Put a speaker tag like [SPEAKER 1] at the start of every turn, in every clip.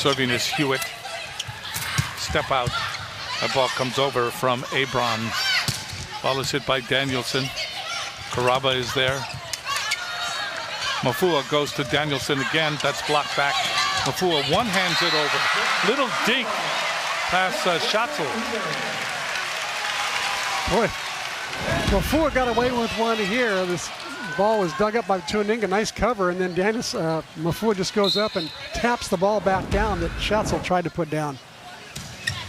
[SPEAKER 1] Serving is Hewitt. Step out. That ball comes over from Abram. Ball is hit by Danielson. Karaba is there. Mafua goes to Danielson again. That's blocked back. Mafua one-hands it over. Little dink past Schatzle.
[SPEAKER 2] Boy, Mafua got away with one here. This ball was dug up by Tuaninga. Nice cover. And then Mafua just goes up and taps the ball back down that Schatzle tried to put down.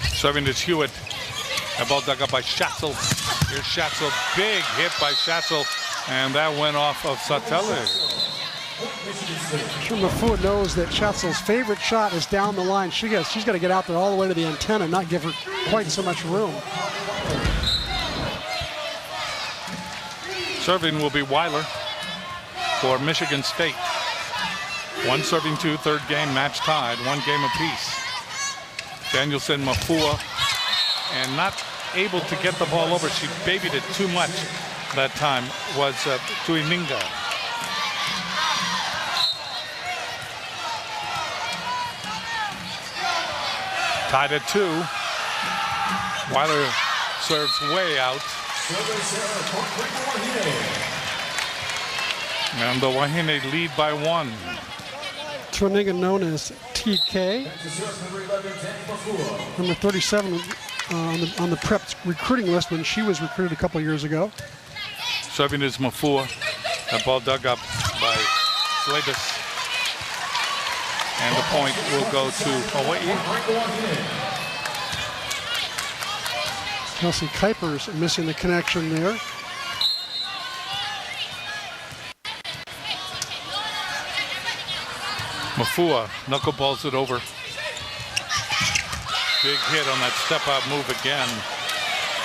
[SPEAKER 1] Serving is Hewitt. That ball dug up by Schatzle. Here's Schatzle. Big hit by Schatzle. And that went off of Schatzle.
[SPEAKER 2] I'm sure Mafua knows that Schatzle's favorite shot is down the line. She's got to get out there all the way to the antenna, not give her quite so much room.
[SPEAKER 1] Serving will be Weiler for Michigan State. 1 serving 2, third game, match tied, 1 game apiece. Danielson, Mafua, and not able to get the ball over. She babied it too much that time, was Tuaninga. Tied at 2. Weiler serves way out. And the Wahine lead by 1.
[SPEAKER 2] Tuaninga known as TK. Number 37 on the prep recruiting list when she was recruited a couple years ago.
[SPEAKER 1] Serving is Mafua. That ball dug up by Zlabis. And the point will go to Hawaii.
[SPEAKER 2] Kelsey Kuipers missing the connection there.
[SPEAKER 1] Mafua knuckleballs it over. Big hit on that step-out move again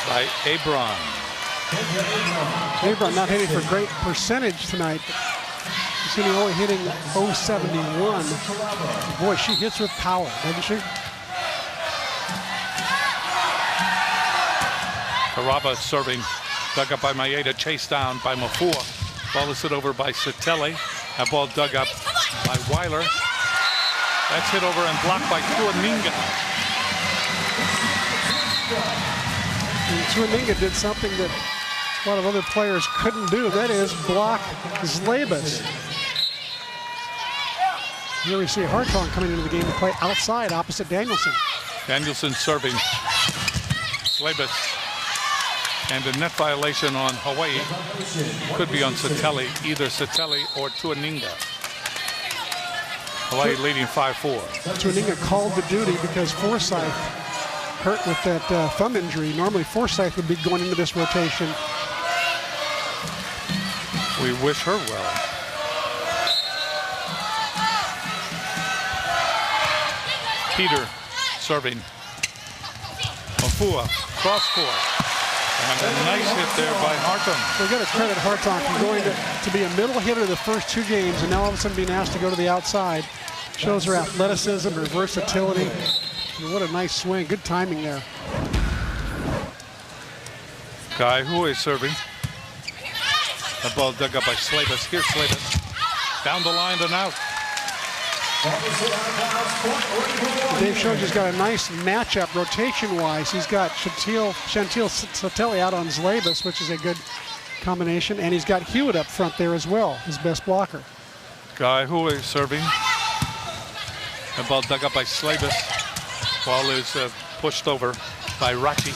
[SPEAKER 1] by Abram.
[SPEAKER 2] Abram not hitting for great percentage tonight. She's only hitting .071. Boy, she hits with power, doesn't she?
[SPEAKER 1] Karaba serving, dug up by Maeda, chased down by Mafua. Ball is hit over by Schatzle. That ball dug up by Weiler. That's hit over and blocked by Tuaninga.
[SPEAKER 2] And Tuaninga did something that a lot of other players couldn't do. That is block Zlabis. Here we see Hartong coming into the game to play outside opposite Danielson.
[SPEAKER 1] Danielson serving. Zlabis. And a net violation on Hawaii. Could be on Schatzle, either Schatzle or Tuaninga. Hawaii leading 5-4.
[SPEAKER 2] Tuaninga called the duty because Forsyth hurt with that thumb injury. Normally Forsyth would be going into this rotation.
[SPEAKER 1] We wish her well. Peter serving. Mafua, cross court. And a nice hit there by Hartong.
[SPEAKER 2] We've got to credit Hartong for going to be a middle hitter the first 2 games and now all of a sudden being asked to go to the outside. Shows her athleticism, her versatility. And what a nice swing. Good timing there.
[SPEAKER 1] Guy who is serving. The ball dug up by Zlabis. Here's Zlabis. Down the line and out.
[SPEAKER 2] Dave Shoji's got a nice matchup rotation-wise. He's got Chantil Schatzle out on Zlabis, which is a good combination, and he's got Hewitt up front there as well, his best blocker.
[SPEAKER 1] Guy who is serving. The ball dug up by Zlabis. Ball is pushed over by Rachi.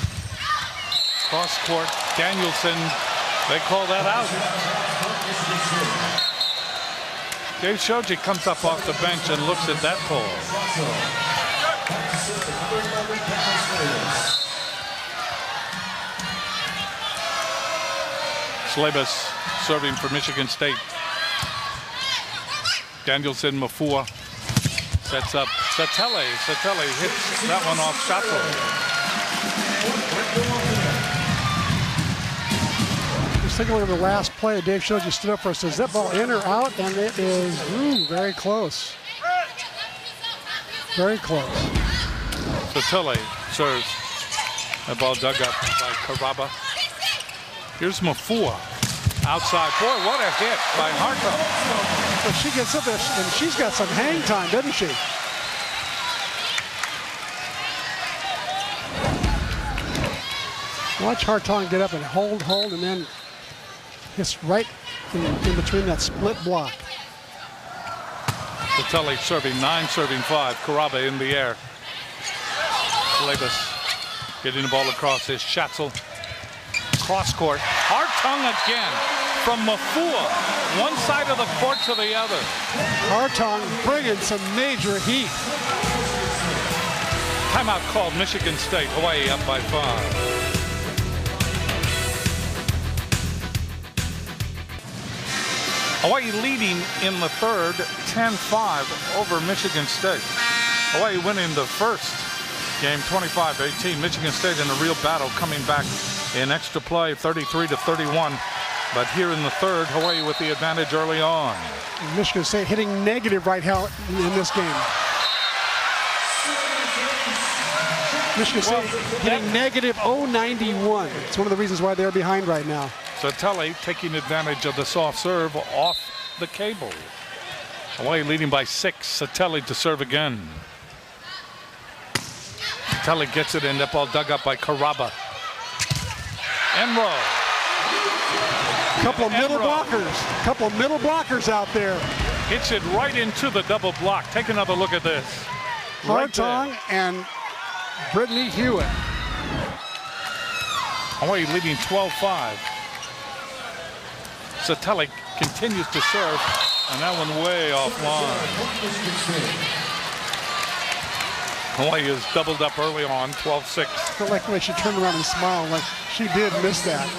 [SPEAKER 1] Cross court, Danielson. They call that out. Dave Shoji comes up off the bench and looks at that call. Zlabis serving for Michigan State. Danielson, Mafua sets up Schatzle. Schatzle hits that one off Schatzle.
[SPEAKER 2] Just take a look at the last play. Dave Shoji stood up for us. Is that ball in or out? And it is very close. Very close.
[SPEAKER 1] Schatzle serves. The ball dug up by Karaba. Here's Mafua. Outside. Boy, what a hit by Hartong.
[SPEAKER 2] But she gets up there, and she's got some hang time, doesn't she? Watch Hartong get up and hold, and then hits right in between that split block.
[SPEAKER 1] Schatzle serving 9, serving 5. Karabe in the air. Zlabis getting the ball across his Schatzle. Cross court. Hartong again from Mafua. One side of the court to the other.
[SPEAKER 2] Hartong bringing some major heat.
[SPEAKER 1] Timeout called Michigan State. Hawaii up by 5. Hawaii leading in the third, 10-5 over Michigan State. Hawaii winning the first game 25-18. Michigan State in a real battle, coming back in extra play 33-31. But here in the third, Hawaii with the advantage early on.
[SPEAKER 2] Michigan State hitting negative right now in this game. Michigan State hitting negative 091. It's one of the reasons why they're behind right now.
[SPEAKER 1] Schatzle taking advantage of the soft serve off the cable. Hawaii leading by 6. Schatzle to serve again. Schatzle gets it, and that ball dug up by Karaba. Enro.
[SPEAKER 2] Couple of middle blockers out there.
[SPEAKER 1] Hits it right into the double block. Take another look at this.
[SPEAKER 2] Hartong right and Brittany Hewitt.
[SPEAKER 1] Hawaii leading 12-5. Schatzle continues to serve, and that one way offline. Hawaii is doubled up early on, 12-6.
[SPEAKER 2] Felt like the way she turned around and smiled, like she did miss that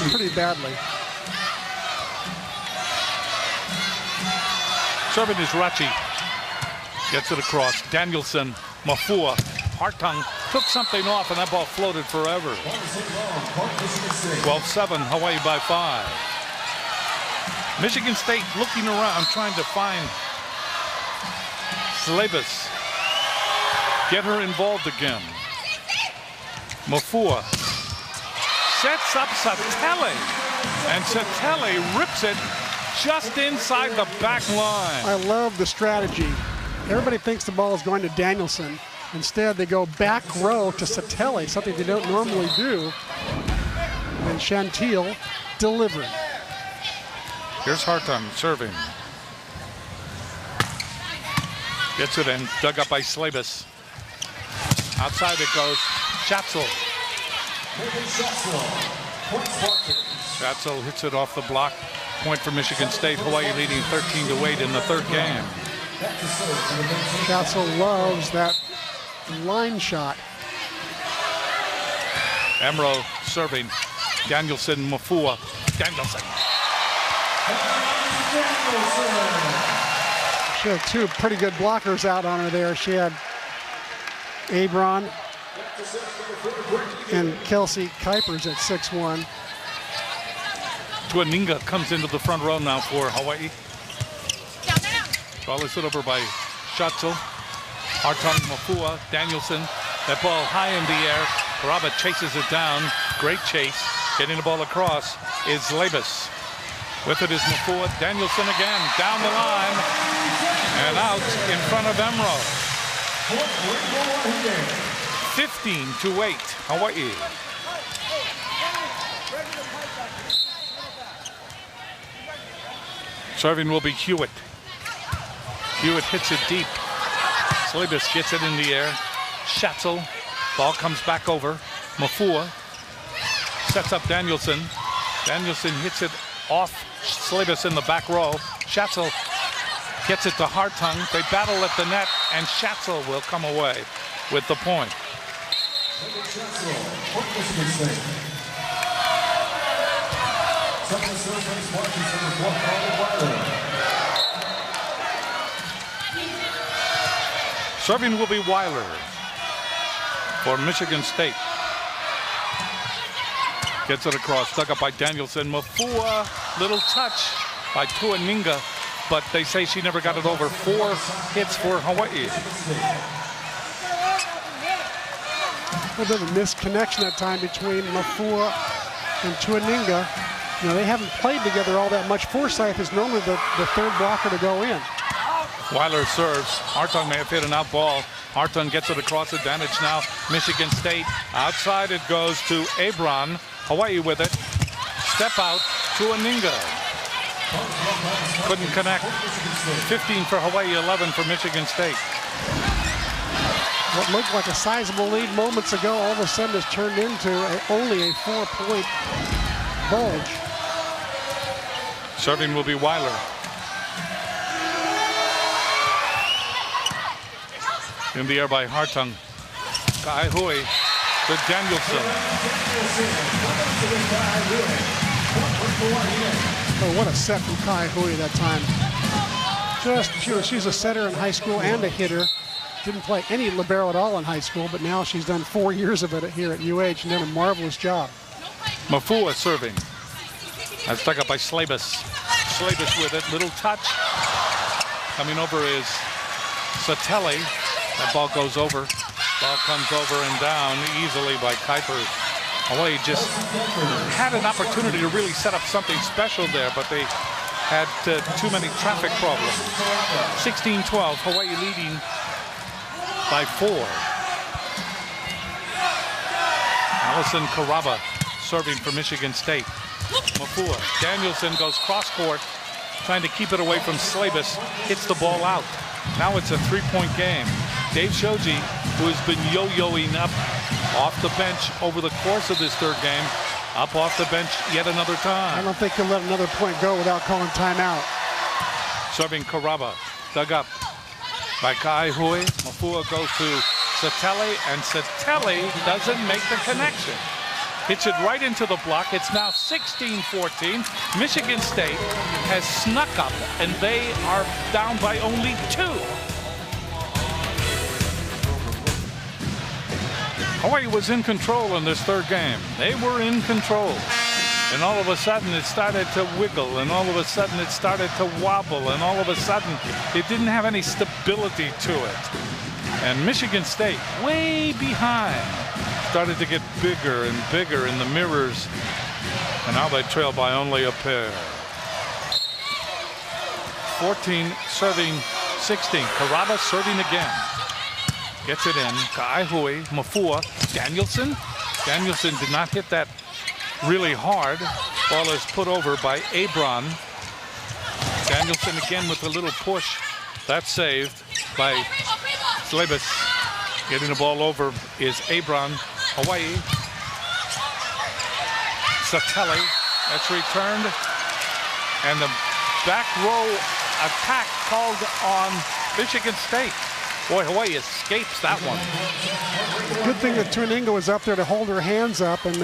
[SPEAKER 2] pretty badly.
[SPEAKER 1] Serving is Rachi. Gets it across. Danielson, Mafua, Hartong took something off, and that ball floated forever. 12-7, Hawaii by 5. Michigan State looking around, trying to find Zlabis. Get her involved again. Mafua sets up Schatzle, and Schatzle rips it just inside the back line.
[SPEAKER 2] I love the strategy. Everybody thinks the ball is going to Danielson. Instead, they go back row to Schatzle, something they don't normally do. And Chantil delivering.
[SPEAKER 1] Here's Hartong serving. Gets it in, dug up by Zlabis. Outside it goes. Schatzle. Schatzle hits it off the block. Point for Michigan State. Hawaii leading 13-8 in the third game.
[SPEAKER 2] Schatzle loves that line shot.
[SPEAKER 1] Emro serving. Danielson, Mafua. Danielson.
[SPEAKER 2] She had 2 pretty good blockers out on her there. She had Abron and Kelsey Kuipers at 6'1".
[SPEAKER 1] Tuaninga comes into the front row now for Hawaii. Ball is hit over by Schatzle. Hartong, Mafua, Danielson. That ball high in the air. Karaba chases it down. Great chase. Getting the ball across is Zlabis. With it is Mafua. Danielson again. Down the line. And out in front of Emro. 15-8, Hawaii. Serving will be Hewitt. Hewitt hits it deep. Zlabis gets it in the air. Schatzle. Ball comes back over. Mafua sets up Danielson. Danielson hits it off Zlabis in the back row. Schatzle gets it to Hartong. They battle at the net, and Schatzle will come away with the point. Serving will be Weiler for Michigan State. Gets it across, dug up by Danielson. Mafua, little touch by Tuaninga, but they say she never got it over. 4 hits for Hawaii.
[SPEAKER 2] A little bit of a misconnection that time between Mafua and Tuaninga. You know, they haven't played together all that much. Forsyth is normally the third blocker to go in.
[SPEAKER 1] Weiler serves. Hartung may have hit an out ball. Hartung gets it across advantage now. Michigan State. Outside it goes to Abron. Hawaii with it. Step out to Aninga. Couldn't connect. 15 for Hawaii, 11 for Michigan State.
[SPEAKER 2] What looked like a sizable lead moments ago all of a sudden has turned into only a 4-point bulge.
[SPEAKER 1] Serving will be Weiler. In the air by Hartung. Kaihui to Danielson.
[SPEAKER 2] Oh, what a set from Kaihui that time. She's a setter in high school and a hitter. Didn't play any libero at all in high school, but now she's done 4 years of it here at UH and done a marvelous job.
[SPEAKER 1] Mafua serving. That's stuck up by Zlabis. Zlabis with it. Little touch. Coming over is Satelli. That ball goes over. Ball comes over and down easily by Kuiper. Hawaii just had an opportunity to really set up something special there, but they had too many traffic problems. 16-12, Hawaii leading by 4. Allison Caraba serving for Michigan State. Mafua. Danielson goes cross court, trying to keep it away from Zlabis. Hits the ball out. Now it's a 3-point game. Dave Shoji, who has been yo-yoing up off the bench over the course of this third game, up off the bench yet another time.
[SPEAKER 2] I don't think he'll let another point go without calling timeout.
[SPEAKER 1] Serving Caraba. Dug up by Kaihui. Mafua goes to Satelli, and Satelli doesn't make the connection. Hits it right into the block. It's now 16-14. Michigan State has snuck up, and they are down by only 2. Hawaii was in control in this third game. They were in control. And all of a sudden it started to wiggle, and all of a sudden it started to wobble, and all of a sudden it didn't have any stability to it. And Michigan State, way behind, started to get bigger and bigger in the mirrors. And now they trail by only a pair. 14 serving 16. Caraba serving again. Gets it in. Kaihui, Mafua, Danielson. Danielson did not hit that really hard. Ball is put over by Abron. Danielson again with a little push. That's saved by Zlabis. Getting the ball over is Abron. Hawaii. Satelli. That's returned. And the back row attack called on Michigan State. Boy, Hawaii escapes that one.
[SPEAKER 2] Good thing that Tuninga was up there to hold her hands up and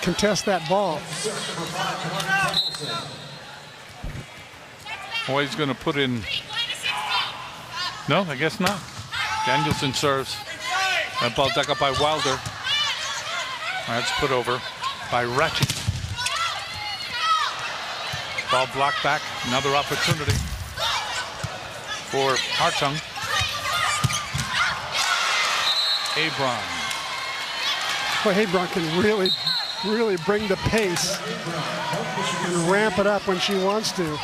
[SPEAKER 2] contest that ball.
[SPEAKER 1] Hawaii's going to put in. No, I guess not. Danielson serves. That ball dug up by Wilder. That's put over by Ratchet. Ball blocked back. Another opportunity for Hartung. Abron.
[SPEAKER 2] Boy, Abron can really bring the pace and ramp it up when she wants to.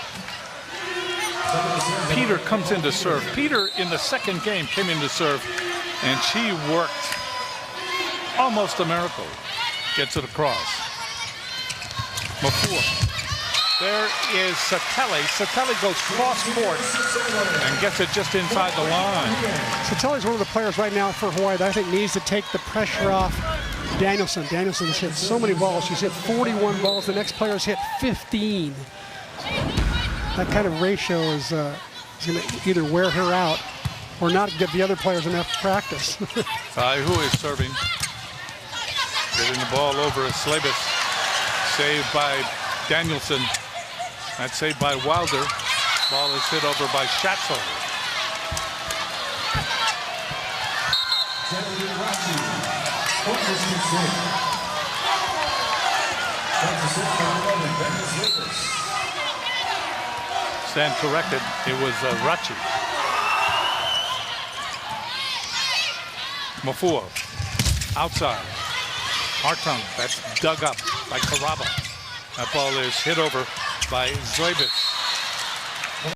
[SPEAKER 1] Peter comes in to serve. Peter in the second game came in to serve, and she worked almost a miracle. Gets it across. Mafua. There is Satelli. Satelli goes cross court and gets it just inside the line.
[SPEAKER 2] Satelli's one of the players right now for Hawaii that I think needs to take the pressure off Danielson. Danielson has hit so many balls. She's hit 41 balls. The next player's hit 15. That kind of ratio is going to either wear her out or not give the other players enough practice.
[SPEAKER 1] Who is serving? Getting the ball over is Zlabis. Saved by Danielson. That's saved by Wilder. Ball is hit over by Schatzle. Stand corrected. It was Rachi. Mafua. Outside. Hartung. That's dug up by Caraba. That ball is hit over by Zlabis.